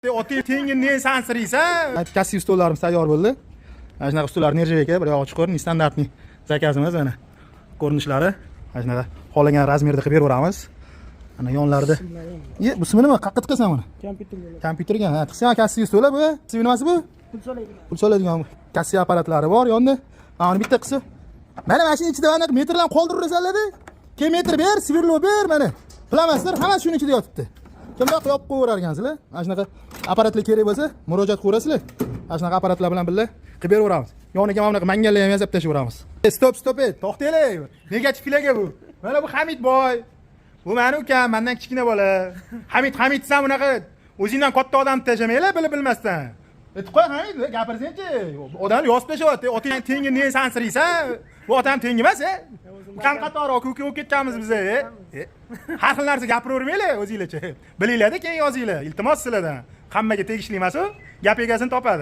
Oti tengi ne sansiriysa. Kassiy stollarimiz tayyor bo'ldi. Mana shunaqa stollar nержавейка, bir yog'i chuqur, standartniy zakazimiz mana. Ko'rinishlari mana shunaqa xohlagan razmerda qilib beramiz. Ana yonlarida. Bu nima? Qayerga tiqasan buni? Kompyuterga. Ha, tiqsan kassiy stol bu. Nimasi bu? Pul soladigan kassiy apparatlari bor yonda. Mana uni bitta qilsa. Mana mashina ichida aniq metrlarni qoldiraversanlar-da. Ke metr ber, svirlo ber mana. Bilamasizlar, hammasi shuning ichida yotibdi. Kimlar qo'yib qo'yar ekansizlar? Mana shunaqa apparatlar kerak bo'lsa, murojaat qilasizlar. Mana shunaqa apparatlar bilan birga qilib beraveramiz. Yoniga mana bunaqa mangallar ham yasab tashaveramiz. Stop, to'xtanglar. Negativlarga bu. Mana bu Hamid boy. Bu meni ukam, mendan kichkina bola. Hamid sen bunaqa o'zingdan katta odamni tashamanglar, bilmasdan. Qo'y Hamid, gapirsangchi. Odam yozib tashyapti. Oting tengi ne sansiriysa, bu otam tengi emas, Qan qatorroq ko'k ketamiz biz. Har xil narsa gapiravermanglar o'zingizlarcha. Bilinglar-da, keyin yozinglar. Iltimos sizlardan. Hammaga tegishli emas u. Gap egasini topadi.